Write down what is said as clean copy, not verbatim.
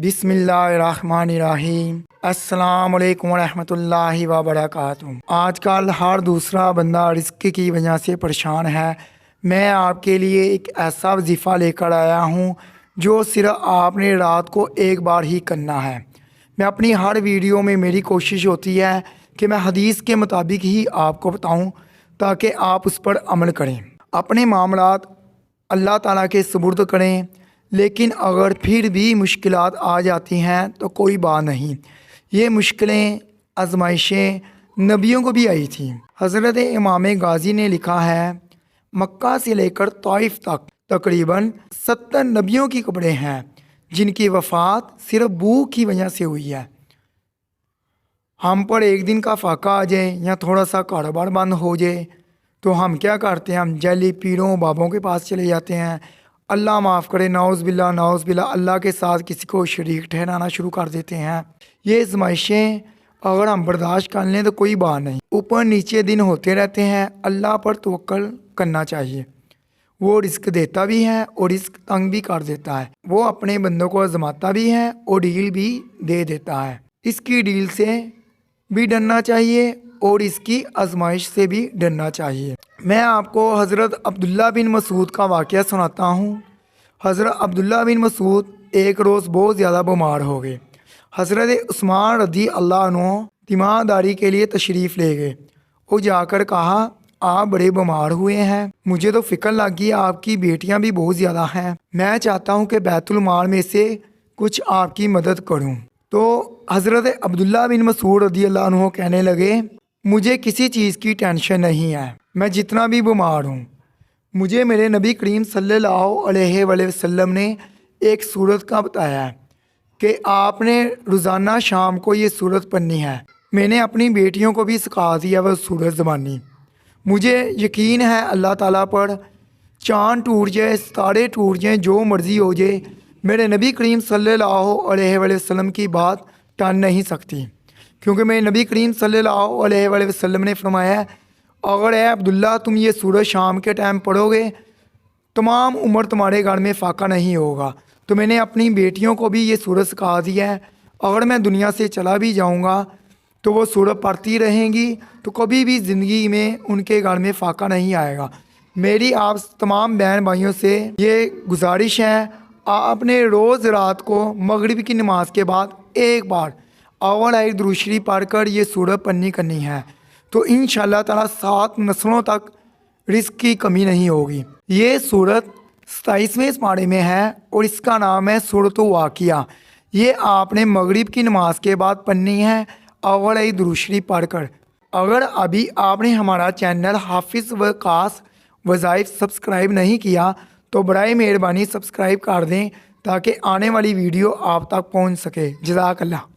बिस्मिल्लाहिर्रहमानिर्रहीम। अस्सलाम वालेकुम रहमतुल्लाहि व बरकातुहू। आजकल हर दूसरा बंदा रिस्क की वजह से परेशान है। मैं आपके लिए एक ऐसा वजीफ़ा लेकर आया हूँ जो सिर्फ आपने रात को एक बार ही करना है। मैं अपनी हर वीडियो में मेरी कोशिश होती है कि मैं हदीस के मुताबिक ही आपको बताऊँ ताकि आप उस पर अमल करें, अपने मामलात अल्लाह ताला के सुपुर्द करें। लेकिन अगर फिर भी मुश्किलात आ जाती हैं तो कोई बात नहीं, ये मुश्किलें आजमाइशें नबियों को भी आई थी। हज़रत इमाम गाज़ी ने लिखा है, मक्का से लेकर तौइफ तक तकरीबन 70 नबियों की कब्रें हैं जिनकी वफ़ात सिर्फ भूख की वजह से हुई है। हम पर एक दिन का फाका आ जाए या थोड़ा सा कारोबार बंद हो जाए तो हम क्या करते हैं, हम जैली पीरों बाबों के पास चले जाते हैं। अल्लाह माफ़ करे, नाउज़ बिल्ला, अल्लाह के साथ किसी को शरीक ठहराना शुरू कर देते हैं। ये आज़माइशें अगर हम बर्दाश्त कर लें तो कोई बात नहीं, ऊपर नीचे दिन होते रहते हैं। अल्लाह पर तवक्कल करना चाहिए। वो रिस्क देता भी है और रिस्क तंग भी कर देता है। वो अपने बंदों को आजमाता भी है और डील भी दे देता है। इसकी डील से भी डरना चाहिए और इसकी आजमाइश से भी डरना चाहिए। मैं आपको हज़रत अब्दुल्ला बिन मसूद का वाक़या सुनाता हूँ। हज़रत अब्दुल्ला बिन मसूद एक रोज़ बहुत ज़्यादा बीमार हो गए। हज़रत उस्मान रज़ी अल्लाह अन्हु तीमारदारी के लिए तशरीफ़ ले गए। वो जाकर कहा, आप बड़े बीमार हुए हैं, मुझे तो फ़िक्र लग गई, आपकी बेटियां भी बहुत ज़्यादा हैं, मैं चाहता हूं कि बैतुल माल में से कुछ आपकी मदद करूं। तो हज़रत अब्दुल्ला बिन मसूद रज़ी अल्लाह अन्हु कहने लगे, मुझे किसी चीज़ की टेंशन नहीं है, मैं जितना भी बीमार हूँ। मुझे मेरे नबी करीम सल्लल्लाहु अलैहि वसल्लम ने एक सूरत का बताया है कि आपने रोज़ाना शाम को ये सूरत पढ़नी है। मैंने अपनी बेटियों को भी सिखा दिया वह सूरत ज़बानी। मुझे यकीन है अल्लाह ताला पर, चाँद टूट जाए, सितारे टूट जाएँ, जो मर्ज़ी हो जाए, मेरे नबी करीम सल्लल्लाहु अलैहि वसल्लम की बात टल नहीं सकती। क्योंकि मेरे नबी करीम सल्लल्लाहु अलैहि वसल्लम ने फरमाया, अगर ए अब्दुल्ला तुम ये सूरत शाम के टाइम पढ़ोगे तमाम उम्र तुम्हारे घर में फाका नहीं होगा। तो मैंने अपनी बेटियों को भी ये सूरत सिखा दिया है। अगर मैं दुनिया से चला भी जाऊंगा तो वो सूरत पढ़ती रहेंगी तो कभी भी ज़िंदगी में उनके घर में फाका नहीं आएगा। मेरी आप तमाम बहन भाइयों से ये गुजारिश है, आपने रोज़ रात को मगरिब की नमाज के बाद एक बार अव्वल आयत दुरूद शरीफ पढ़कर ये सूरत पढ़नी करनी है। तो इंशाअल्लाह ताला 7 नस्लों तक रिस्क की कमी नहीं होगी। ये सूरत 27वें पारे में है और इसका नाम है सूरत वाक़िया। ये आपने मगरिब की नमाज के बाद पढ़नी है अव्वल आयत दुरूद शरीफ पढ़कर। अगर अभी आपने हमारा चैनल हाफिज़ वकास वज़ाइफ सब्सक्राइब नहीं किया तो बराए मेहरबानी सब्सक्राइब कर दें ताकि आने वाली वीडियो आप तक पहुंच सके। जज़ाकल्लाह।